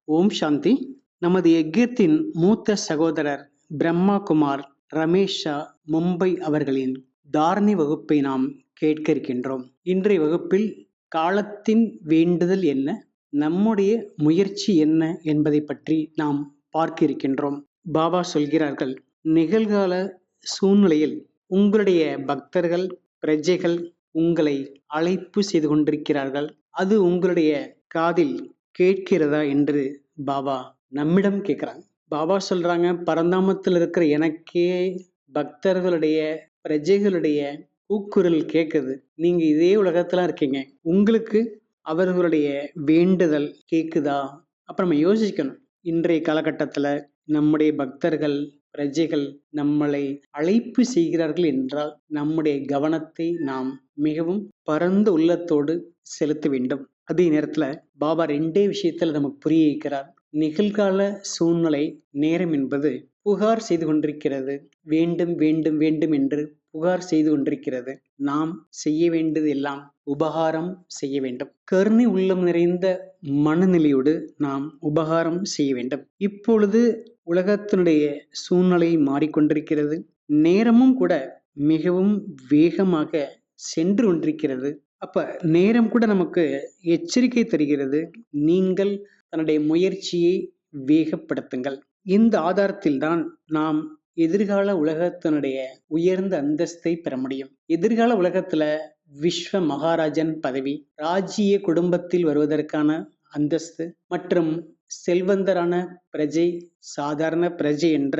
ஓம் சாந்தி. நமது யஜ்யத்தின் மூத்த சகோதரர் பிரம்மா குமார் ரமேஷா மும்பை அவர்களின் தாரணை வகுப்பை நாம் கேட்க இருக்கின்றோம். இன்றைய வகுப்பில் காலத்தின் வேண்டுதல் என்ன, நம்முடைய முயற்சி என்ன என்பதை பற்றி நாம் பார்க்க இருக்கின்றோம். பாபா சொல்கிறார்கள், நிகழ்கால சூழ்நிலையில் உங்களுடைய பக்தர்கள் பிரஜைகள் உங்களை அழைப்பு செய்து கொண்டிருக்கிறார்கள். அது உங்களுடைய காதில் கேட்கிறதா என்று பாபா நம்மிடம் கேட்கிறாங்க. பாபா சொல்றாங்க, பரந்தாமத்தில் இருக்கிற எனக்கே பக்தர்களுடைய பிரஜைகளுடைய கூக்குரல் கேட்குது. நீங்க இதே உலகத்துல இருக்கீங்க, உங்களுக்கு அவர்களுடைய வேண்டுதல் கேக்குதா? அப்ப நம்ம யோசிக்கணும். இன்றைய காலகட்டத்துல நம்முடைய பக்தர்கள் பிரஜைகள் நம்மளை அழைப்பு செய்கிறார்கள் என்றால் நம்முடைய கவனத்தை நாம் மிகவும் பரந்த உள்ளத்தோடு செலுத்த வேண்டும். அதே நேரத்துல பாபா ரெண்டே விஷயத்துல நமக்கு புரிய வைக்கிறார். நிகழ்கால சூழ்நிலை நேரம் என்பது புகார் செய்து கொண்டிருக்கிறது. வேண்டும் வேண்டும் வேண்டும் என்று புகார் செய்து கொண்டிருக்கிறது. நாம் செய்ய வேண்டியது எல்லாம் உபகாரம் செய்ய வேண்டும். கருணை உள்ளம் நிறைந்த மனநிலையோடு நாம் உபகாரம் செய்ய வேண்டும். இப்பொழுது உலகத்தினுடைய சூழ்நிலை மாறிக்கொண்டிருக்கிறது. நேரமும் கூட மிகவும் வேகமாக சென்று கொண்டிருக்கிறது. அப்ப நேரம் கூட நமக்கு எச்சரிக்கை தருகிறது. நீங்கள் தன்னுடைய முயற்சியை வேகப்படுத்துங்கள். இந்த ஆதாரத்தில் தான் நாம் எதிர்கால உலகத்தினுடைய உயர்ந்த அந்தஸ்தை பெற முடியும். எதிர்கால உலகத்துல விஸ்வ மகாராஜன் பதவி, ராஜ்ய குடும்பத்தில் வருவதற்கான அந்தஸ்து மற்றும் செல்வந்தரான பிரஜை, சாதாரண பிரஜை என்ற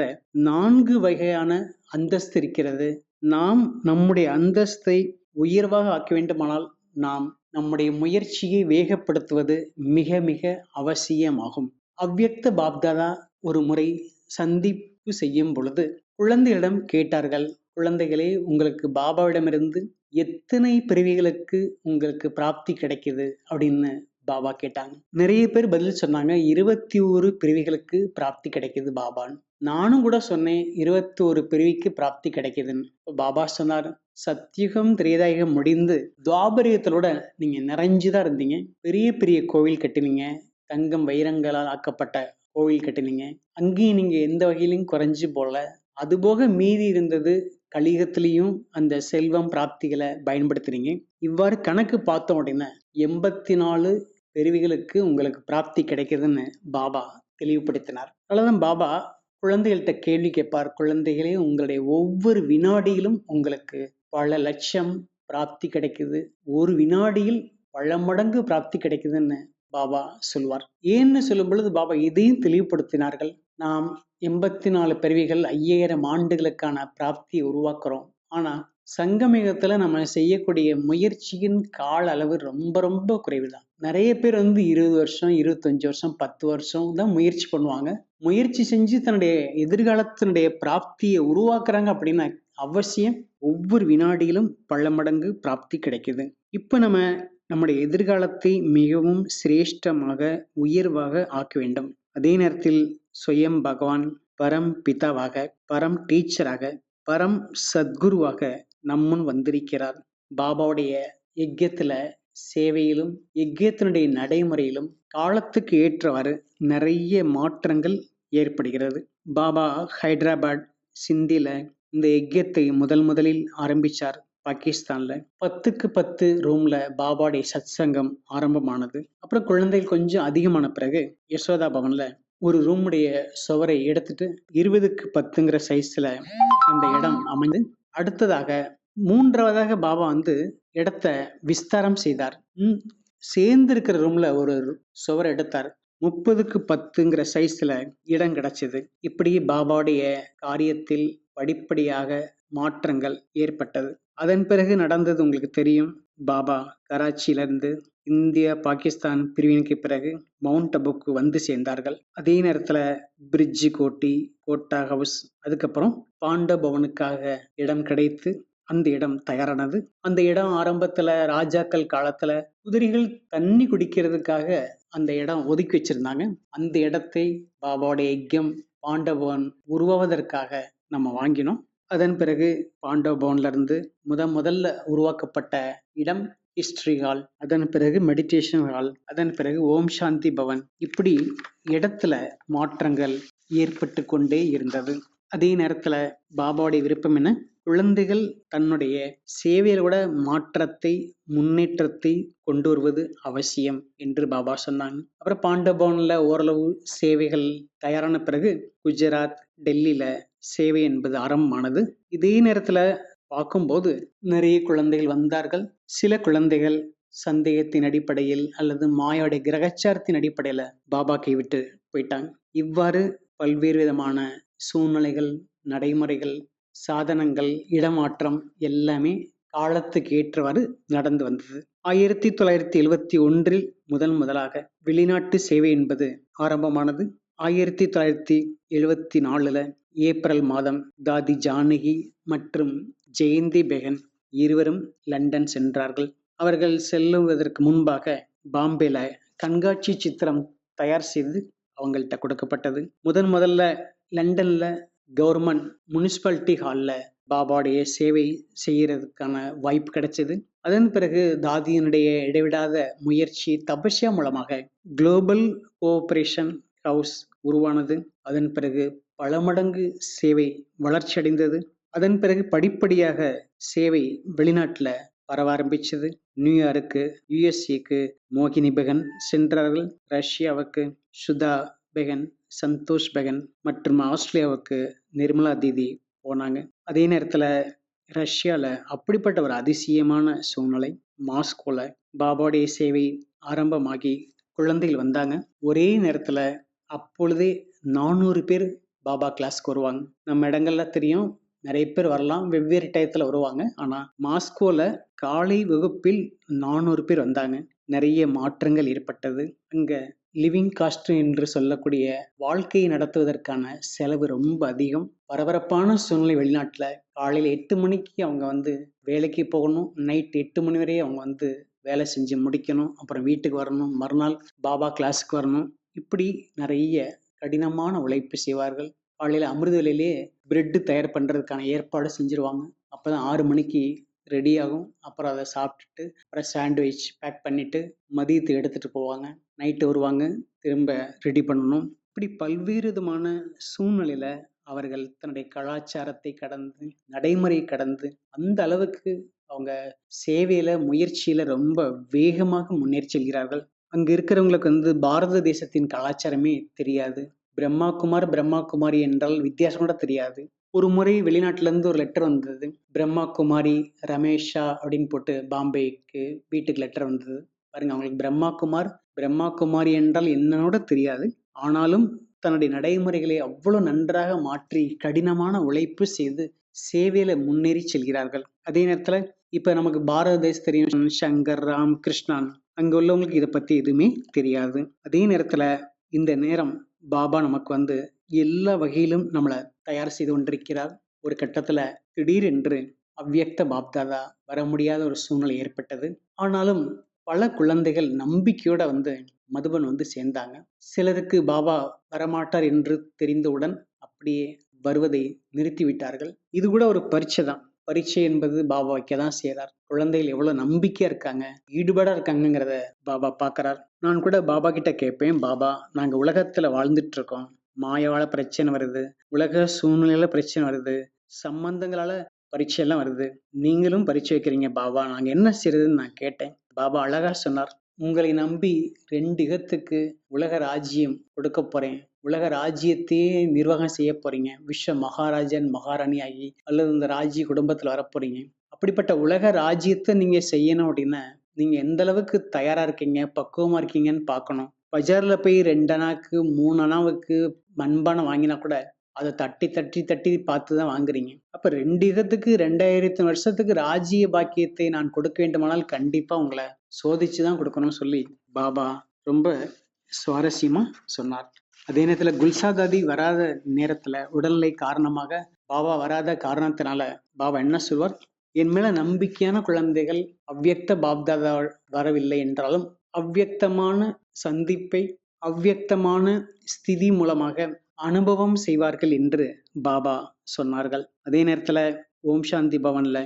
4 வகையான அந்தஸ்து இருக்கிறது. நாம் நம்முடைய அந்தஸ்தை உயர்வாக ஆக்க வேண்டுமானால் நாம் நம்முடைய முயற்சியை வேகப்படுத்துவது மிக மிக அவசியமாகும். அவ்யக்த பாப்தாதா ஒரு முறை சந்திப்பு செய்யும் பொழுது குழந்தைகளிடம் கேட்டார்கள், குழந்தைகளே, உங்களுக்கு பாபாவிடமிருந்து எத்தனை பிறவிகளுக்கு உங்களுக்கு பிராப்தி கிடைக்குது அப்படின்னு பாபா கேட்டாங்க. நிறைய பேர் பதில் சொன்னாங்க, 21 பிறவிகளுக்கு பிராப்தி கிடைக்குது பாபான்னு. நானும் கூட சொன்னேன் 21 பிறவிக்கு பிராப்தி கிடைக்குதுன்னு. பாபா சொன்னார், சத்தியுகம் திரேதாயுகம் முடிந்து துவாபரயுகத்தோட நீங்க நிறைஞ்சுதான் இருந்தீங்க. பெரிய பெரிய கோவில் கட்டினீங்க, தங்கம் வைரங்களால் ஆக்கப்பட்ட கோவில் கட்டினீங்க. அங்கேயும் நீங்க எந்த வகையிலும் குறைஞ்சு போல. அதுபோக மீதி இருந்தது கலியுகத்திலையும் அந்த செல்வம் பிராப்திகளை பயன்படுத்துறீங்க. இவ்வாறு கணக்கு பார்த்தோம் அப்படின்னா 84 பிறவிகளுக்கு உங்களுக்கு பிராப்தி கிடைக்குதுன்னு பாபா தெளிவுபடுத்தினார். அதனாலதான் பாபா குழந்தைகள்கிட்ட கேள்வி கேட்பார், குழந்தைகளே, உங்களுடைய ஒவ்வொரு வினாடியிலும் உங்களுக்கு பல லட்சம் பிராப்தி கிடைக்குது, ஒரு வினாடியில் பல மடங்கு பிராப்தி கிடைக்குதுன்னு பாபா சொல்வார். ஏன்னு சொல்லும் பொழுது பாபா இதையும் தெளிவுபடுத்தினார்கள். நாம் 84 பிறவிகள் 5000 ஆண்டுகளுக்கான பிராப்தியை உருவாக்குறோம். ஆனா சங்கமயுகத்துல நம்ம செய்யக்கூடிய முயற்சியின் கால அளவு ரொம்ப ரொம்ப குறைவுதான். நிறைய பேர் 20 வருஷம் 25 வருஷம் 10 வருஷம் தான் முயற்சி பண்ணுவாங்க. முயற்சி செஞ்சு தன்னுடைய எதிர்காலத்தினுடைய பிராப்தியை உருவாக்குறாங்க அப்படின்னா அவசியம் ஒவ்வொரு வினாடியிலும் பல மடங்கு பிராப்தி கிடைக்குது. இப்ப நம்ம நம்முடைய எதிர்காலத்தை மிகவும் சிரேஷ்டமாக உயர்வாக ஆக்க வேண்டும். அதே நேரத்தில் சுயம் பகவான் பரம் பிதாவாக, பரம் டீச்சராக, பரம் சத்குருவாக நம்முன் வந்திருக்கிறார். பாபாவுடைய யஜ்யத்துல சேவையிலும் யஜ்யத்தினுடைய நடைமுறையிலும் காலத்துக்கு ஏற்றவாறு நிறைய மாற்றங்கள் ஏற்படுகிறது. பாபா ஹைதராபாத் சிந்தில இந்த யஜ்யத்தை முதலில் ஆரம்பிச்சார். பாகிஸ்தான்ல 10க்கு 10 ரூம்ல பாபாவுடைய சத் சங்கம் ஆரம்பமானது. அப்புறம் குழந்தைகள் கொஞ்சம் அதிகமான பிறகு யசோதா பவன்ல ஒரு ரூமுடைய சுவரை எடுத்துட்டு 20க்கு 10ங்கிற சைஸ்ல அந்த இடம் அமைந்து, அடுத்ததாக 3வதாக பாபா இடத்த விஸ்தாரம் செய்தார். சேர்ந்து இருக்கிற ரூம்ல ஒரு சுவரை எடுத்தார். 30க்கு 10ங்கிற சைஸ்ல இடம் கிடைச்சது. இப்படி பாபாவுடைய காரியத்தில் படிப்படியாக மாற்றங்கள் ஏற்பட்டது. அதன் பிறகு நடந்தது உங்களுக்கு தெரியும். பாபா கராச்சியிலிருந்து இந்தியா பாகிஸ்தான் பிரிவினைக்கு பிறகு மவுண்ட் அபுக்கு வந்து சேர்ந்தார்கள். அதே நேரத்துல பிரிட்ஜ் கோட்டி, கோட்டா ஹவுஸ், அதுக்கப்புறம் பாண்டவ பவனுக்காக இடம் கிடைத்து அந்த இடம் தயாரானது. அந்த இடம் ஆரம்பத்துல ராஜாக்கள் காலத்துல குதிரைகள் தண்ணி குடிக்கிறதுக்காக அந்த இடம் ஒதுக்கி வச்சிருந்தாங்க. அந்த இடத்தை பாபாவுடைய யஜ்யம் பாண்டவன் உருவாவதற்காக நம்ம வாங்கினோம். அதன் பிறகு பாண்டவ பவன்ல இருந்து முதல்ல உருவாக்கப்பட்ட இடம் ஹிஸ்டரி ஹால், அதன் பிறகு மெடிடேஷன் ஹால், அதன் பிறகு ஓம் சாந்தி பவன், இப்படி இடத்துல மாற்றங்கள் ஏற்பட்டு கொண்டே இருந்தது. அதே நேரத்துல பாபாவுடைய விருப்பம் என்ன, குழந்தைகள் தன்னுடைய சேவையோட மாற்றத்தை முன்னேற்றத்தை கொண்டு வருவது அவசியம் என்று பாபா சொன்னாங்க. அப்புறம் பாண்டபவன்ல ஓரளவு சேவைகள் தயாரான பிறகு குஜராத், டெல்லியில சேவை என்பது ஆரம்பமானது. இதே நேரத்துல பார்க்கும்போது நிறைய குழந்தைகள் வந்தார்கள். சில குழந்தைகள் சந்தேகத்தின் அடிப்படையில் அல்லது மாயோடைய கிரகச்சாரத்தின் அடிப்படையில பாபா கைவிட்டு போயிட்டாங்க. இவ்வாறு பல்வேறு விதமான சூழ்நிலைகள், நடைமுறைகள், சாதனங்கள், இடமாற்றம் எல்லாமே காலத்துக்கு ஏற்றவாறு நடந்து வந்தது. 1971 முதலாக வெளிநாட்டு சேவை என்பது ஆரம்பமானது. 1974 ஏப்ரல் மாதம் தாதி ஜானகி மற்றும் ஜெயந்தி பெகன் இருவரும் லண்டன் சென்றார்கள். அவர்கள் செல்லுவதற்கு முன்பாக பாம்பேல கண்காட்சி சித்திரம் தயார் செய்து அவங்கள்ட்ட கொடுக்கப்பட்டது. முதல்ல லண்டன்ல கவர்மெண்ட் முனிசிபாலிட்டி ஹால்ல பாபாவுடைய சேவை செய்யறதுக்கான வாய்ப்பு கிடைச்சது. அதன் பிறகு தாதியினுடைய இடைவிடாத முயற்சி தபஸ்யா மூலமாக குளோபல் கோஆபரேஷன் ஹவுஸ் உருவானது. அதன் பிறகு பல மடங்கு சேவை வளர்ச்சி அடைந்தது. அதன் பிறகு படிப்படியாக சேவை வெளிநாட்டுல பரவ ஆரம்பிச்சது. நியூயார்க்கு, யுஎஸ்ஏக்கு மோகினி பெகன் சென்றார்கள். ரஷ்யாவுக்கு சுதா பெகன், சந்தோஷ் பெகன் மற்றும் ஆஸ்திரேலியாவுக்கு நிர்மலா தீதி போனாங்க. அதே நேரத்துல ரஷ்யால அப்படிப்பட்ட ஒரு அதிசயமான சூழ்நிலை. மாஸ்கோல பாபாவுடைய சேவை ஆரம்பமாகி குழந்தைகள் வந்தாங்க. ஒரே நேரத்துல அப்பொழுதே 400 பேர் பாபா கிளாஸ்க்கு வருவாங்க. நம்ம இடங்கள்ல தெரியும், நிறைய பேர் வரலாம், வெவ்வேறு டயத்துல வருவாங்க. ஆனா மாஸ்கோல காலை வகுப்பில் 400 பேர் வந்தாங்க. நிறைய மாற்றங்கள் ஏற்பட்டது. அங்க லிவிங் காஸ்ட் என்று சொல்லக்கூடிய வாழ்க்கையை நடத்துவதற்கான செலவு ரொம்ப அதிகம். பரபரப்பான சூழ்நிலை. வெளிநாட்டுல காலையில 8 மணிக்கு அவங்க வேலைக்கு போகணும். நைட் 8 மணி வரையும் அவங்க வேலை செஞ்சு முடிக்கணும். அப்புறம் வீட்டுக்கு வரணும். மறுநாள் பாபா கிளாஸுக்கு வரணும். இப்படி நிறைய கடினமான உழைப்பு செய்வார்கள். காலையில அமிர்த வேலையிலே பிரெட் தயார் பண்றதுக்கான ஏற்பாடு செஞ்சிருவாங்க. அப்பதான் 6 மணிக்கு ரெடி ஆகும். அப்புறம் அதை சாப்பிட்டுட்டு அப்புறம் சாண்ட்விச் பேக் பண்ணிட்டு மதியத்துக்கு எடுத்துட்டு போவாங்க. நைட்டு வருவாங்க, திரும்ப ரெடி பண்ணணும். இப்படி பல்வேறு விதமான சூழ்நிலையில அவர்கள் தன்னுடைய கலாச்சாரத்தை கடந்து, நடைமுறை கடந்து, அந்த அளவுக்கு அவங்க சேவையில முயற்சியில ரொம்ப வேகமாக முன்னேறி செல்கிறார்கள். அங்க இருக்கிறவங்களுக்கு பாரத தேசத்தின் கலாச்சாரமே தெரியாது. பிரம்மா குமாரி என்றால் வித்தியாசம் கூட தெரியாது. ஒரு முறை வெளிநாட்டுல இருந்து ஒரு லெட்டர் வந்தது. பிரம்மா குமாரி ரமேஷா அப்படின்னு போட்டு பாம்பேக்கு வீட்டுக்கு லெட்டர் வந்தது. பாருங்க, அவங்களுக்கு பிரம்மா குமாரி என்றால் என்னன்னோட தெரியாது. ஆனாலும் தன்னுடைய நடைமுறைகளை அவ்வளவு நன்றாக மாற்றி கடினமான உழைப்பு செய்து சேவையில முன்னேறி செல்கிறார்கள். அதே நேரத்துல இப்ப நமக்கு பாரத தேசம் தெரியும், சங்கர், ராம், கிருஷ்ணன், அங்க உள்ளவங்களுக்கு இதை பத்தி எதுவுமே தெரியாது. அதே நேரத்துல இந்த நேரம் பாபா நமக்கு எல்லா வகையிலும் நம்மளை தயார் செய்து கொண்டிருக்கிறார். ஒரு கட்டத்துல திடீரென்று அவ்வியக்த பாப்தாதா வர முடியாத ஒரு சூழ்நிலை ஏற்பட்டது. ஆனாலும் பல குழந்தைகள் நம்பிக்கையோட மதுபன் சேர்ந்தாங்க. சிலருக்கு பாபா வரமாட்டார் என்று தெரிந்தவுடன் அப்படியே வருவதை நிறுத்திவிட்டார்கள். இது கூட ஒரு பரீட்சை தான். பரீட்சை என்பது பாபா வைக்கதான் செய்யறார். குழந்தைகள் எவ்வளவு நம்பிக்கையா இருக்காங்க, ஈடுபாடா இருக்காங்கிறத பாபா பாக்குறார். நான் கூட பாபா கிட்ட கேட்பேன், பாபா நாங்க உலகத்துல வாழ்ந்துட்டு இருக்கோம், மாயாவால பிரச்சனை வருது, உலக சூழ்நிலையில பிரச்சனை வருது, சம்பந்தங்களால பரீட்சை எல்லாம் வருது, நீங்களும் பரீட்சை வைக்கிறீங்க பாபா, நாங்க என்ன செய்யறதுன்னு நான் கேட்டேன். பாபா அழகா சொன்னார், உங்களை நம்பி 2 யுகத்துக்கு உலக ராஜ்யம் கொடுக்க போறேன். உலக ராஜ்யத்தையே நிர்வாகம் செய்ய போறீங்க. விஸ்வ மகாராஜன் மகாராணி ஆகி அல்லது இந்த ராஜ்ய குடும்பத்துல வரப்போறீங்க. அப்படிப்பட்ட உலக ராஜ்யத்தை நீங்க செய்யணும் அப்படின்னா நீங்க எந்த அளவுக்கு தயாரா இருக்கீங்க, பக்குவமா இருக்கீங்கன்னு பார்க்கணும். பஜார்ல போய் 2 அணாக்கு 3 அணாவுக்கு மண்பானம் வாங்கினா கூட அதை தட்டி தட்டி தட்டி பார்த்துதான் வாங்குறீங்க. அப்ப 2 யுகத்துக்கு 2000 வருஷத்துக்கு ராஜ்ய பாக்கியத்தை நான் கொடுக்க வேண்டுமானால் கண்டிப்பா உங்களை சோதிச்சுதான் கொடுக்கணும்னு சொல்லி பாபா ரொம்ப சுவாரஸ்யமா சொன்னார். அதே நேரத்துல குல்சாதாதி வராத நேரத்துல உடல்நிலை காரணமாக பாபா வராத காரணத்தினால பாபா என்ன சொல்வார், என் மேல நம்பிக்கையான குழந்தைகள் அவ்வியக்த பாப்தாதா வரவில்லை என்றாலும் அவ்வியக்தமான சந்திப்பை அவ்வியக்தமான ஸ்திதி மூலமாக அனுபவம் செய்வார்கள் என்று பாபா சொன்னார்கள். அதே நேரத்துல ஓம் சாந்தி பவன்ல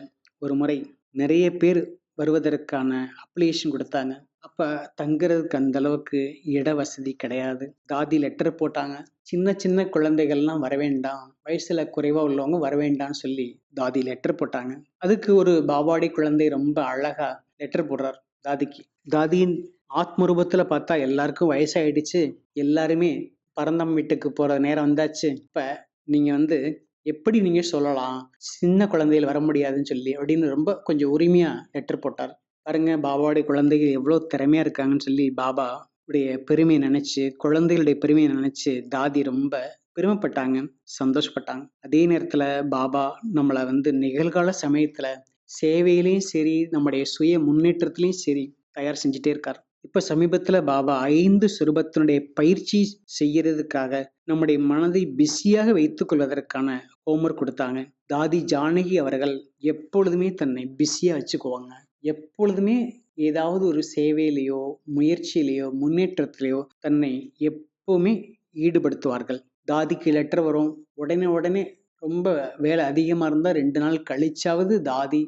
ஒரு முறை நிறைய பேர் வருவதற்கான அப்ளிகேஷன் கொடுத்தாங்க. அப்ப தங்குறதுக்கு அந்த அளவுக்கு இட வசதி கிடையாது. தாதி லெட்டர் போட்டாங்க. சின்ன சின்ன குழந்தைகள்லாம் வர வேண்டாம். வயசுல குறைவா உள்ளவங்க வர வேண்டாம்னு சொல்லி தாதி லெட்டர் போட்டாங்க. அதுக்கு ஒரு பாவாடை குழந்தை ரொம்ப அழகா லெட்டர் போடுறார் தாதிக்கு. தாதியின் ஆத்மரூபத்துல பார்த்தா எல்லாருக்கும் வயசாயிடுச்சு. எல்லாருமே பரந்தம் வீட்டுக்கு போற நேரம் வந்தாச்சு. இப்ப நீங்க எப்படி நீங்க சொல்லலாம்? சின்ன குழந்தைகள் வர முடியாதுன்னு சொல்லி அப்படின்னு ரொம்ப கொஞ்சம் உரிமையா லெட்டர் போட்டார். பாருங்க பாபாவுடைய குழந்தைகள் எவ்வளவு திறமையா இருக்காங்கன்னு சொல்லி பாபா உடைய பெருமையை நினைச்சு, குழந்தைகளுடைய பெருமையை நினைச்சு தாதி ரொம்ப பெருமைப்பட்டாங்க, சந்தோஷப்பட்டாங்க. அதே நேரத்துல பாபா நம்மளை நிகழ்கால சமயத்துல சேவையிலையும் சரி, நம்முடைய சுய முன்னேற்றத்திலையும் சரி தயார் செஞ்சுட்டே இருக்கார். இப்ப சமீபத்துல பாபா 5 சுரூபத்தினுடைய பயிற்சி செய்யறதுக்காக நம்முடைய மனதை பிஸியாக வைத்துக் கொள்வதற்கான ஹோம்ஒர்க் கொடுத்தாங்க. தாதி ஜானகி அவர்கள் எப்பொழுதுமே தன்னை பிஸியா வச்சுக்குவாங்க. எப்பொழுதுமே ஏதாவது ஒரு சேவையிலையோ, முயற்சியிலையோ, முன்னேற்றத்திலேயோ தன்னை எப்பவுமே ஈடுபடுத்துவார்கள். தாதிக்கு லெட்டர் வரும். உடனே உடனே ரொம்ப வேலை அதிகமா இருந்தா 2 நாள் கழிச்சாவது தாதி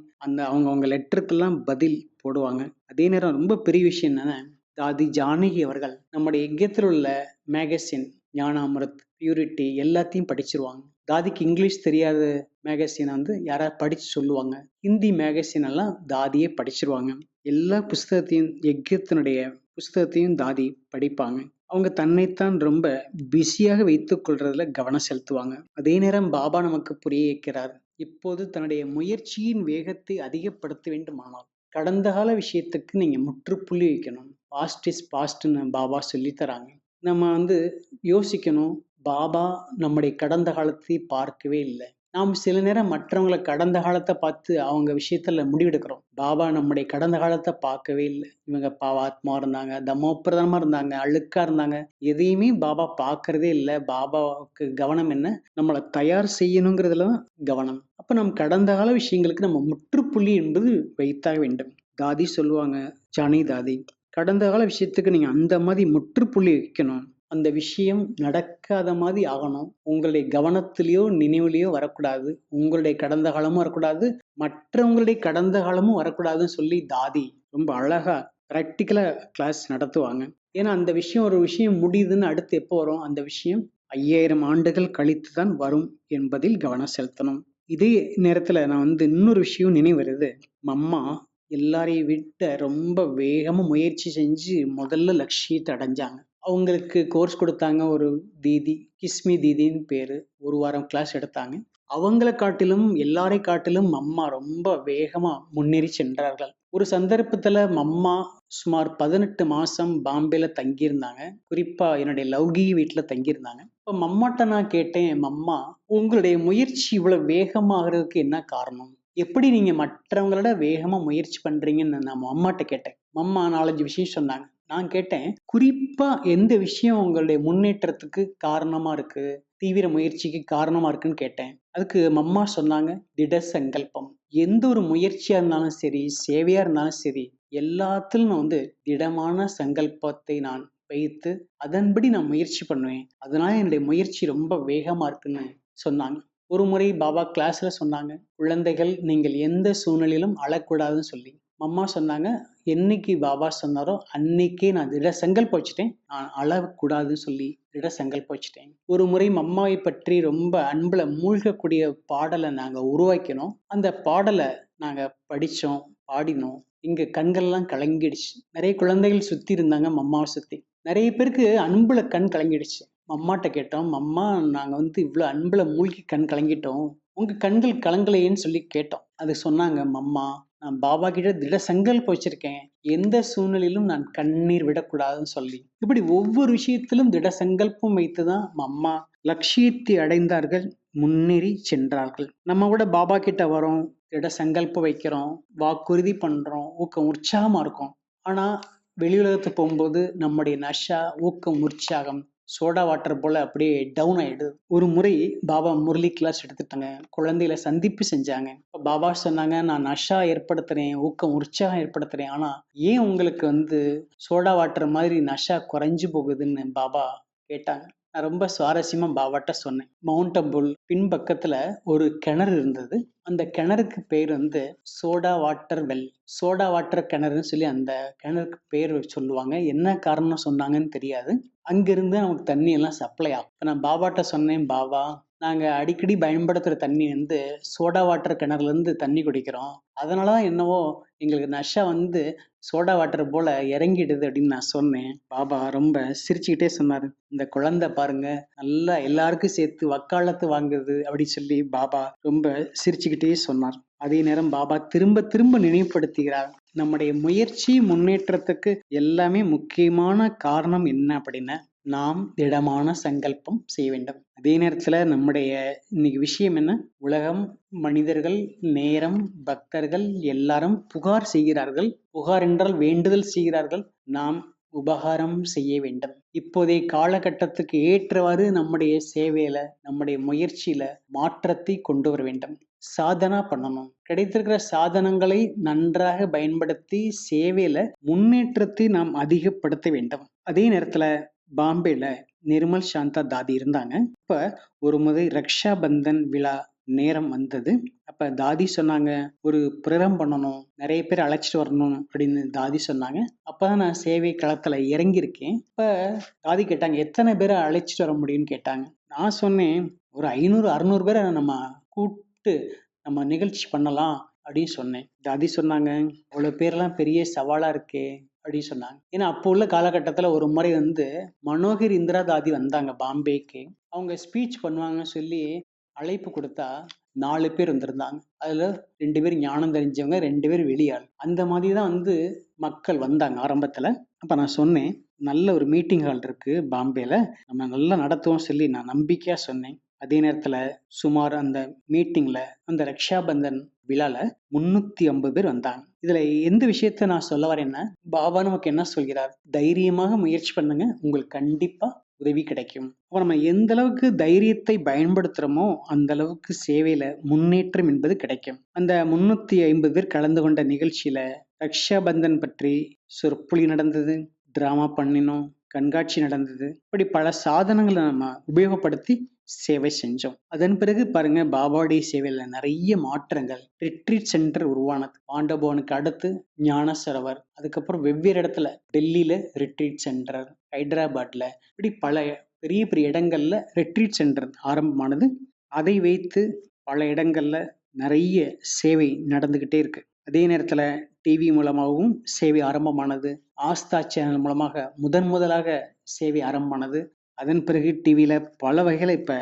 அவங்க லெட்டருக்கெல்லாம் பதில் போடுவாங்க. அதே நேரம் ரொம்ப பெரிய விஷயம் என்னன்னா, தாதி ஜானகி அவர்கள் நம்முடைய யஜ்யத்தில் உள்ள மேகசின் ஞானாமிர்த், பியூரிட்டி எல்லாத்தையும் படிச்சிருவாங்க. தாதிக்கு இங்கிலீஷ் தெரியாத மேகசினை யாராவது படிச்சு சொல்லுவாங்க. ஹிந்தி மேகசின் எல்லாம் தாதியே படிச்சிருவாங்க. எல்லா புஸ்தகத்தையும், யஜ்யத்தினுடைய புஸ்தகத்தையும் தாதி படிப்பாங்க. அவங்க தன்னைத்தான் ரொம்ப பிஸியாக வைத்துக் கொள்றதுல கவனம் செலுத்துவாங்க. அதே நேரம் பாபா நமக்கு புரிய வைக்கிறார். இப்போது தன்னுடைய முயற்சியின் வேகத்தை அதிகப்படுத்த வேண்டுமானால் கடந்த கால விஷயத்துக்கு நீங்க முற்றுப்புள்ளி வைக்கணும். பாஸ்ட் இஸ் பாஸ்ட்னு பாபா சொல்லி தராங்க. நம்ம யோசிக்கணும். பாபா நம்முடைய கடந்த காலத்தை பார்க்கவே இல்லை. நாம் சில நேரம் மற்றவங்களை கடந்த காலத்தை பார்த்து அவங்க விஷயத்துல முடிவெடுக்கிறோம். பாபா நம்முடைய கடந்த காலத்தை பார்க்கவே இல்லை. இவங்க பாவாத்மா இருந்தாங்க, தமோபிரதமா இருந்தாங்க, அழுக்கா இருந்தாங்க. எதையுமே பாபா பார்க்கறதே இல்லை. பாபாவுக்கு கவனம் என்ன? நம்மளை தயார் செய்யணுங்கிறதுல தான் கவனம். அப்ப நம் கடந்த கால விஷயங்களுக்கு நம்ம முற்றுப்புள்ளி என்பது வைத்தாக வேண்டும். தாதி சொல்லுவாங்க, ஜானி தாதி, கடந்த கால விஷயத்துக்கு நீங்க அந்த மாதிரி முற்றுப்புள்ளி வைக்கணும். அந்த விஷயம் நடக்காத மாதிரி ஆகணும். உங்களுடைய கவனத்திலேயோ நினைவுலையோ வரக்கூடாது. உங்களுடைய கடந்த காலமும் வரக்கூடாது, மற்றவங்களுடைய கடந்த காலமும் வரக்கூடாதுன்னு சொல்லி தாதி ரொம்ப அழகா பிராக்டிக்கலா கிளாஸ் நடத்துவாங்க. ஏன்னா அந்த விஷயம் ஒரு விஷயம் முடியுதுன்னு அடுத்து எப்போ வரும்? அந்த விஷயம் 5000 ஆண்டுகள் கழித்து தான் வரும் என்பதில் கவனம் செலுத்தணும். இதே நேரத்துல நான் இன்னொரு விஷயம் நினைவு வருது. அம்மா எல்லாரையும் விட ரொம்ப வேகமா முயற்சி செஞ்சு முதல்ல லட்சியத்தை அடைஞ்சாங்க. அவங்களுக்கு கோர்ஸ் கொடுத்தாங்க. ஒரு தீதி, கிஸ்மி தீதின்னு பேரு. 1 வாரம் கிளாஸ் எடுத்தாங்க. அவங்கள காட்டிலும் எல்லாரை காட்டிலும் அம்மா ரொம்ப வேகமா முன்னேறி சென்றார்கள். ஒரு சந்தர்ப்பத்துல அம்மா சுமார் 18 மாசம் பாம்பேல தங்கியிருந்தாங்க. குறிப்பா என்னுடைய லௌகி வீட்டுல தங்கியிருந்தாங்க. இப்ப மம்மாட்ட நான் கேட்டேன், மம்மா உங்களுடைய முயற்சி இவ்வளவு வேகமாகறதுக்கு என்ன காரணம்? எப்படி நீங்க மற்றவங்களோட வேகமா முயற்சி பண்றீங்கன்னு நான் அம்மாட்ட கேட்டேன். அம்மா 4-5 விஷயம் சொன்னாங்க. நான் கேட்டேன், குறிப்பா எந்த விஷயம் உங்களுடைய முன்னேற்றத்துக்கு காரணமா இருக்கு, தீவிர முயற்சிக்கு காரணமா இருக்குன்னு கேட்டேன். அதுக்கு அம்மா சொன்னாங்க, திட சங்கல்பம். எந்த ஒரு முயற்சியா இருந்தாலும் சரி, சேவையா இருந்தாலும் சரி, எல்லாத்திலும் நான் திடமான சங்கல்பத்தை நான் வைத்து அதன்படி நான் முயற்சி பண்ணுவேன். அதனால என்னுடைய முயற்சி ரொம்ப வேகமா இருக்குன்னு சொன்னாங்க. ஒரு முறை பாபா கிளாஸ்ல சொன்னாங்க, குழந்தைகள் நீங்கள் எந்த சூழ்நிலையிலும் அழக்கூடாதுன்னு சொல்லி. அம்மா சொன்னாங்க, என்னைக்கு பாபா சொன்னாரோ அன்னைக்கே நான் திட சங்கல்பம் வச்சுட்டேன். நான் அழக்கூடாதுன்னு சொல்லி திட சங்கல்பம் வச்சுட்டேன். ஒரு முறை அம்மாவை பற்றி ரொம்ப அன்புல மூழ்கக்கூடிய பாடலை நாங்க உருவாக்கினோம். அந்த பாடலை நாங்க படிச்சோம், பாடினோம். இங்க கண்கள்லாம் கலங்கிடுச்சு. நிறைய குழந்தைகள் சுத்தி இருந்தாங்க அம்மாவை சுத்தி. நிறைய பேருக்கு அன்புல கண் கலங்கிடுச்சு. அம்மாட்ட கேட்டோம், அம்மா நாங்க இவ்வளவு அன்புல மூழ்கி கண் கலங்கிட்டோம், உங்க கண்கள் கலங்கலையேன்னு சொல்லி கேட்டோம். அது சொன்னாங்க, அம்மா நான் பாபா கிட்ட திட சங்கல்பம் வச்சிருக்கேன், எந்த சூழ்நிலையிலும் நான் கண்ணீர் விடக்கூடாதுன்னு சொல்லி. இப்படி ஒவ்வொரு விஷயத்திலும் திட சங்கல்பம் வைத்துதான் அம்மா லட்சியத்தை அடைந்தார்கள், முன்னேறி சென்றார்கள். நம்ம கூட பாபா கிட்ட வரோம், திட சங்கல்பம் வைக்கிறோம், வாக்குறுதி பண்றோம், ஊக்கம் உற்சாகமா இருக்கும். ஆனா வெளி உலகத்துக்கு போகும்போது நம்முடைய நஷா, ஊக்கம், உற்சாகம் சோடா வாட்டர் போல அப்படியே டவுன் ஆயிடுது. ஒரு முறை பாபா முரளி கிளாஸ் எடுத்துட்டாங்க. குழந்தைகளை சந்திப்பு செஞ்சாங்க. பாபா சொன்னாங்க, நான் நஷா ஏற்படுத்துறேன், ஊக்கம் உற்சாகம் ஏற்படுத்துறேன். ஆனா ஏன் உங்களுக்கு சோடா வாட்டர் மாதிரி நஷா குறைஞ்சு போகுதுன்னு பாபா கேட்டாங்க. நான் ரொம்ப சுவாரஸ்யமா பாபாட்ட சொன்னேன். மவுண்ட் அபுல் பின்பக்கத்துல ஒரு கிணறு இருந்தது. அந்த கிணறுக்கு பேர் வந்து soda water well. Soda water கிணறுன்னு சொல்லி அந்த கிணறுக்கு பேர் சொல்லுவாங்க. என்ன காரணம் சொன்னாங்கன்னு தெரியாது. அங்கிருந்து நமக்கு தண்ணி எல்லாம் சப்ளை ஆகும். இப்ப நான் பாபாட்ட சொன்னேன், பாபா நாங்க அடிக்கடி பயன்படுத்துற தண்ணி வந்து சோடா வாட்டர் கிணறுல இருந்து தண்ணி குடிக்கிறோம். அதனாலதான் என்னவோ எங்களுக்கு நஷா வந்து சோடா வாட்டர் போல இறங்கிடுது அப்படின்னு நான் சொன்னேன். பாபா ரொம்ப சிரிச்சுக்கிட்டே சொன்னாரு, இந்த குழந்தை பாருங்க நல்லா எல்லாருக்கும் சேர்த்து வக்காலத்து வாங்குது அப்படி சொல்லி பாபா ரொம்ப சிரிச்சுக்கிட்டே சொன்னார். அதே நேரம் பாபா திரும்ப திரும்ப நினைவுபடுத்துகிறார், நம்முடைய முயற்சி முன்னேற்றத்துக்கு எல்லாமே முக்கியமான காரணம் என்ன அப்படின்னா நாம் திடமான சங்கல்பம் செய்ய வேண்டும். அதே நேரத்துல நம்முடைய இன்னைக்கு விஷயம் என்ன, உலகம், மனிதர்கள், நேரம், பக்தர்கள் எல்லாரும் புகார் செய்கிறார்கள். புகார் என்றால் வேண்டுதல் செய்கிறார்கள். நாம் உபகாரம் செய்ய வேண்டும். இப்போதைய காலகட்டத்துக்கு ஏற்றவாறு நம்முடைய சேவையில, நம்முடைய முயற்சியில மாற்றத்தை கொண்டு வர வேண்டும். சாதனா பண்ணணும். கிடைத்திருக்கிற சாதனங்களை நன்றாக பயன்படுத்தி சேவையில முன்னேற்றத்தை நாம் அதிகப்படுத்த வேண்டும். அதே நேரத்துல பாம்பேல நிர்மல் சாந்தா தாதி இருந்தாங்க. இப்ப ஒரு முறை ரக்ஷா பந்தன் விழா நேரம் வந்தது. அப்ப தாதி சொன்னாங்க, ஒரு பிரேரம் பண்ணணும், நிறைய பேர் அழைச்சிட்டு வரணும் அப்படின்னு தாதி சொன்னாங்க. அப்பதான் நான் சேவை களத்துல இறங்கியிருக்கேன். இப்ப தாதி கேட்டாங்க, எத்தனை பேரை அழைச்சிட்டு வர முடியும்னு கேட்டாங்க. நான் சொன்னேன், ஒரு 500 600 பேரை நம்ம கூப்பிட்டு நம்ம நிகழ்ச்சி பண்ணலாம் அப்படின்னு சொன்னேன். தாதி சொன்னாங்க, அவ்வளவு பேர்லாம் பெரிய சவாலா இருக்கே அப்படின்னு சொன்னாங்க. ஏன்னா அப்போ உள்ள காலகட்டத்துல ஒரு முறை வந்து மனோகர் இந்திரா தாதி வந்தாங்க பாம்பேக்கு. அவங்க ஸ்பீச் பண்ணுவாங்கன்னு சொல்லி அழைப்பு கொடுத்தா 4 பேர் வந்திருந்தாங்க. அதுல 2 பேர் ஞானம் தெரிஞ்சவங்க, 2 பேர் வெளியாள். அந்த மாதிரிதான் வந்து மக்கள் வந்தாங்க ஆரம்பத்துல. அப்ப நான் சொன்னேன், நல்ல ஒரு மீட்டிங் ஹால் இருக்கு பாம்பேல, நம்ம நல்லா நடத்துவோம் சொல்லி நான் நம்பிக்கையா சொன்னேன். அதே நேரத்துல சுமார் அந்த மீட்டிங்ல அந்த ரக்ஷாபந்தன் விழால 350 பேர் வந்தாங்க. இதுல எந்த விஷயத்த நான் சொல்ல வரேன்னா, பாபா நமக்கு என்ன சொல்கிறார், தைரியமாக முயற்சி பண்ணுங்க, உங்களுக்கு கண்டிப்பா உதவி கிடைக்கும். அப்ப நம்ம எந்த அளவுக்கு தைரியத்தை பயன்படுத்துறோமோ அந்த அளவுக்கு சேவையில முன்னேற்றம் என்பது கிடைக்கும். அந்த 350 பேர் கலந்து கொண்ட நிகழ்ச்சியில ரக்ஷாபந்தன் பற்றி சொற்பொழி நடந்தது, டிராமா பண்ணினோம், கண்காட்சி நடந்தது. இப்படி பல சாதனங்களை நம்ம உபயோகப்படுத்தி சேவை செஞ்சோம். அதன் பிறகு பாருங்க, பாபாவுடைய சேவையில நிறைய மாற்றங்கள். ரிட்ரீட் சென்டர் உருவானது. பாண்டபவனுக்கு அடுத்து ஞான சரோவர், அதுக்கப்புறம் வெவ்வேறு இடத்துல, டெல்லியில ரிட்ரீட் சென்டர், ஹைதராபாத்ல, இப்படி பல பெரிய பெரிய இடங்கள்ல ரிட்ரீட் சென்டர் ஆரம்பமானது. அதை வைத்து பல இடங்கள்ல நிறைய சேவை நடந்துகிட்டே இருக்கு. அதே நேரத்துல டிவி மூலமாகவும் சேவை ஆரம்பமானது. ஆஸ்தா சேனல் மூலமாக முதலாக சேவை ஆரம்பமானது. அதன் பிறகு டிவியில பல வகையில இப்ப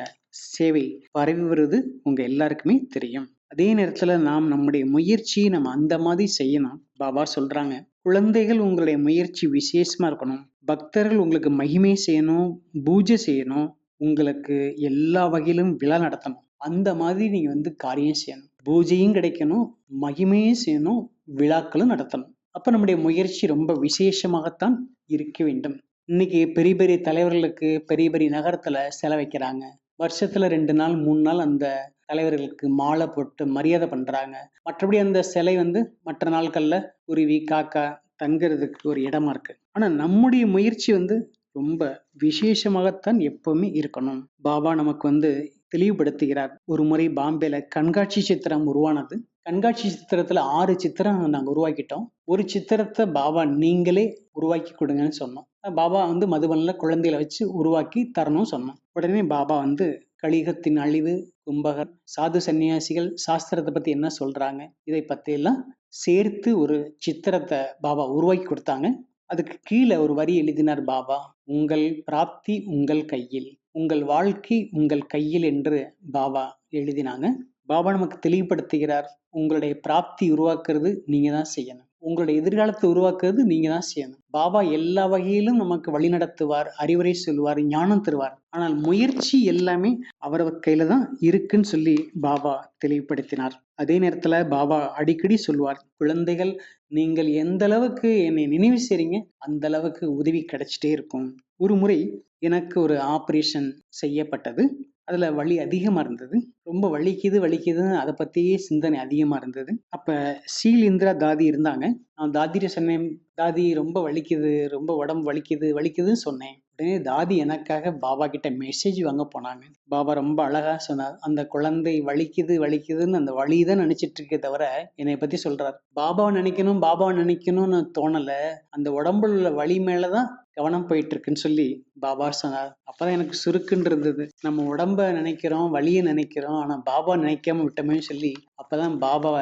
சேவை பரவி வருது, உங்க எல்லாருக்குமே தெரியும். அதே நேரத்துல நாம் நம்முடைய முயற்சியை நம்ம அந்த மாதிரி செய்யணும். பாபா சொல்றாங்க, குழந்தைகள் உங்களுடைய முயற்சி விசேஷமா இருக்கணும், பக்தர்கள் உங்களுக்கு மகிமை செய்யணும், பூஜை செய்யணும், உங்களுக்கு எல்லா வகையிலும் விழா நடத்தணும். அந்த மாதிரி நீங்க வந்து காரியம் செய்யணும். பூஜையும் கிடைக்கணும், மகிமையும் செய்யணும், விழாக்களும் நடத்தணும். அப்ப நம்முடைய முயற்சி ரொம்ப விசேஷமாகத்தான் இருக்க வேண்டும். இன்னைக்கு பெரிய பெரிய தலைவர்களுக்கு பெரிய பெரிய நகரத்துல செலவைக்கிறாங்க. வருஷத்துல 2 நாள் 3 நாள் அந்த தலைவர்களுக்கு மாலை போட்டு மரியாதை பண்றாங்க. மற்றபடி அந்த சிலை வந்து மற்ற நாட்கள்ல குருவி, காக்கா தங்குறதுக்கு ஒரு இடமா இருக்கு. ஆனா நம்முடைய முயற்சி வந்து ரொம்ப விசேஷமாகத்தான் எப்பவுமே இருக்கணும். பாபா நமக்கு வந்து தெளிவுபடுத்துகிறார். ஒரு முறை பாம்பேல கண்காட்சி சித்திரம் உருவானது. கண்காட்சி சித்திரத்துல 6 சித்திரம் நாங்க உருவாக்கிட்டோம். ஒரு சித்திரத்தை பாபா நீங்களே உருவாக்கி கொடுங்கன்னு சொன்னோம். பாபா வந்து மதுபன்ல குழந்தைகளை வச்சு உருவாக்கி தரணும் சொன்னோம். உடனே பாபா வந்து கலியுகத்தின் அழிவு, கும்பகர், சாது சன்னியாசிகள் சாஸ்திரத்தை பத்தி என்ன சொல்றாங்க, இதை பத்தி எல்லாம் சேர்த்து ஒரு சித்திரத்தை பாபா உருவாக்கி கொடுத்தாங்க. அதுக்கு கீழே ஒரு வரி எழுதினார் பாபா, உங்கள் பிராப்தி உங்கள் கையில், உங்கள் வாழ்க்கை உங்கள் கையில் என்று பாபா எழுதினாங்க. பாபா நமக்கு தெளிவுபடுத்துகிறார், உங்களுடைய பிராப்தி உருவாக்குறது நீங்க தான் செய்யணும், உங்களுடைய எதிர்காலத்தை உருவாக்குறது நீங்க தான் செய்யணும். பாபா எல்லா வகையிலும் நமக்கு வழி நடத்துவார், அறிவுரை சொல்லுவார், ஞானம் தருவார். ஆனால் முயற்சி எல்லாமே அவரவர் கையில தான் இருக்குன்னு சொல்லி பாபா தெளிவுபடுத்தினார். அதே நேரத்துல பாபா அடிக்கடி சொல்லுவார், குழந்தைகள் நீங்கள் எந்த அளவுக்கு என்னை நினைவு செய்றீங்க அந்த அளவுக்கு உதவி கிடைச்சிட்டே இருக்கும். ஒரு முறை எனக்கு ஒரு ஆபரேஷன் செய்யப்பட்டது. அதுல வலி அதிகமா இருந்தது. ரொம்ப வலிக்குது வலிக்குதுன்னு அத பத்தியே சிந்தனை அதிகமா இருந்தது. அப்ப ஷீலேந்திரா தாதி இருந்தாங்க. நான் தாதிட்ட சொன்னேன், "தாதி ரொம்ப வலிக்குது, ரொம்ப உடம்பு வலிக்குது, வலிக்குதுன்னு" சொன்னேன். உடனே தாதி எனக்காக பாபா கிட்ட மெசேஜ் வாங்க போனாங்க. பாபா ரொம்ப அழகா சொன்னார். அந்த குழந்தை வலிக்குது வலிக்குதுன்னு அந்த வலி தான் நினைச்சிட்டு இருக்கே தவிர, என்னைய பத்தி சொல்றார். பாபாவ நினைக்கணும், பாபாவ நினைக்கணும்னு தோணல. அந்த உடம்புல உள்ள வலி மேல தான் கவனம் போயிட்டு இருக்குன்னு சொல்லி பாபா சொன்னார். அப்பதான் எனக்கு சுருக்குன்னு இருந்தது. நம்ம உடம்ப நினைக்கிறோம், வலிய நினைக்கிறோம். ஆனா பாபா நினைக்காம விட்டோமேன்னு சொல்லி, அப்பதான் பாபாவ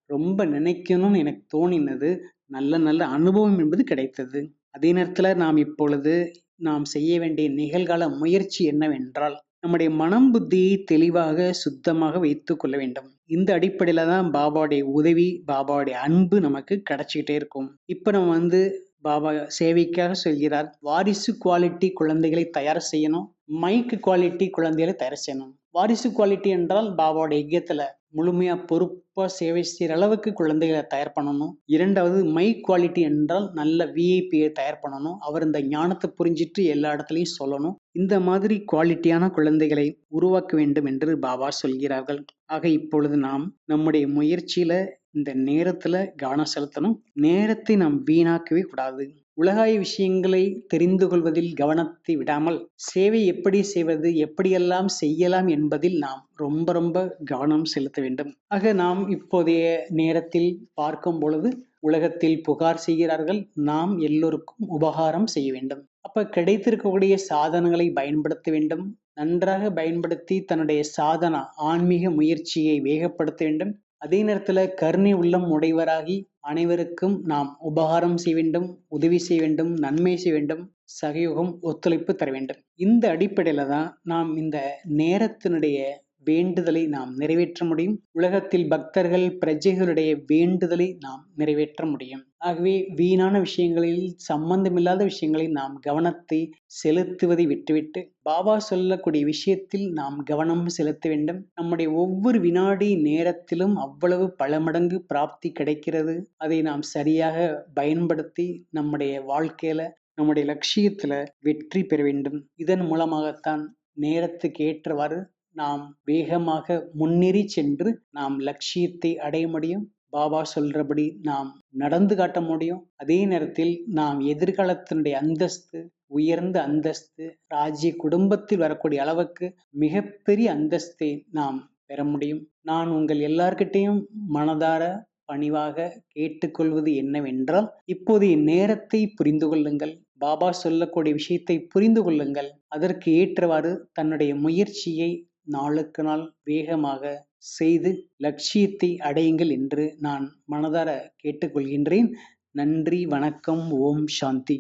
ரொம்ப நினைக்கணும்னு எனக்கு தோணினது. நல்ல நல்ல அனுபவம் என்பது கிடைத்தது. அதே நேரத்துல நாம் செய்ய வேண்டிய நிகழ்கால முயற்சி என்னவென்றால், நம்முடைய மனம் புத்தியை தெளிவாக, சுத்தமாக வைத்துக் கொள்ள வேண்டும். இந்த அடிப்படையில தான் பாபாவுடைய உதவி, பாபாவுடைய அன்பு நமக்கு கிடைச்சுக்கிட்டே இருக்கும். இப்ப நம்ம பாபா சேவைக்காக சொல்கிறார். வாரிசு குவாலிட்டி குழந்தைகளை தயார் செய்யணும். மைக் குவாலிட்டி குழந்தைகளை தயார் செய்யணும். வாரிசு குவாலிட்டி என்றால் பாபாவோட யஜ்யத்துல முழுமையா பொறுப்பா சேவை செய்யற அளவுக்கு குழந்தைகளை தயார் பண்ணணும். 2வது மைக் குவாலிட்டி என்றால் நல்ல விஐபியை தயார் பண்ணணும். அவர் இந்த ஞானத்தை புரிஞ்சிட்டு எல்லா இடத்துலயும் சொல்லணும். இந்த மாதிரி குவாலிட்டியான குழந்தைகளை உருவாக்க வேண்டும் என்று பாபா சொல்கிறார்கள். ஆக இப்பொழுது நாம் நம்முடைய முயற்சியில இந்த நேரத்துல கவனம் செலுத்தணும். நேரத்தை நாம் வீணாக்கவே கூடாது. உலகாய விஷயங்களை தெரிந்து கொள்வதில் கவனத்தை விடாமல், சேவை எப்படி செய்வது, எப்படியெல்லாம் செய்யலாம் என்பதில் நாம் ரொம்ப ரொம்ப கவனம் செலுத்த வேண்டும். ஆக நாம் இப்போதைய நேரத்தில் பார்க்கும் பொழுது, உலகத்தில் புகார் செய்கிறார்கள். நாம் எல்லோருக்கும் உபகாரம் செய்ய வேண்டும். அப்ப கிடைத்திருக்கக்கூடிய சாதனங்களை பயன்படுத்த வேண்டும். நன்றாக பயன்படுத்தி தன்னுடைய சாதனா, ஆன்மீக முயற்சியை வேகப்படுத்த வேண்டும். அதே நேரத்துல கருணை உள்ளம் உடையவராகி அனைவருக்கும் நாம் உபகாரம் செய்ய வேண்டும், உதவி செய்ய வேண்டும், நன்மை செய்ய வேண்டும், சகயோகம், ஒத்துழைப்பு தர வேண்டும். இந்த அடிப்படையில தான் நாம் இந்த நேரத்தினுடைய வேண்டுதலை நாம் நிறைவேற்ற முடியும். உலகத்தில் பக்தர்கள், பிரஜைகளுடைய வேண்டுதலை நாம் நிறைவேற்ற முடியும். ஆகவே வீணான விஷயங்களில், சம்பந்தமில்லாத விஷயங்களில் நாம் கவனத்தை செலுத்துவதை விட்டுவிட்டு, பாபா சொல்லக்கூடிய விஷயத்தில் நாம் கவனம் செலுத்த வேண்டும். நம்முடைய ஒவ்வொரு வினாடி நேரத்திலும் அவ்வளவு பல மடங்கு பிராப்தி கிடைக்கிறது. அதை நாம் சரியாக பயன்படுத்தி நம்முடைய வாழ்க்கையில, நம்முடைய லட்சியத்துல வெற்றி பெற வேண்டும். இதன் மூலமாகத்தான் நேரத்துக்கு ஏற்றவாறு நாம் வேகமாக முன்னேறி சென்று நாம் லட்சியத்தை அடைய முடியும். பாபா சொல்றபடி நாம் நடந்து காட்ட முடியும். அதே நேரத்தில் நாம் எதிர்காலத்தினுடைய அந்தஸ்து, உயர்ந்த அந்தஸ்து, ராஜ்ய குடும்பத்தில் வரக்கூடிய அளவுக்கு மிகப்பெரிய அந்தஸ்தை நாம் பெற முடியும். நான் உங்கள் எல்லார்கிட்டையும் மனதார பணிவாக கேட்டுக்கொள்வது என்னவென்றால், இப்போதைய நேரத்தை புரிந்து கொள்ளுங்கள். பாபா சொல்லக்கூடிய விஷயத்தை புரிந்து கொள்ளுங்கள். அதற்கு ஏற்றவாறு தன்னுடைய முயற்சியை நாளுக்கு நாள் வேகமாக செய்து லட்சியத்தை அடையுங்கள் என்று நான் மனதார கேட்டுக்கொள்கின்றேன். நன்றி, வணக்கம், ஓம் சாந்தி.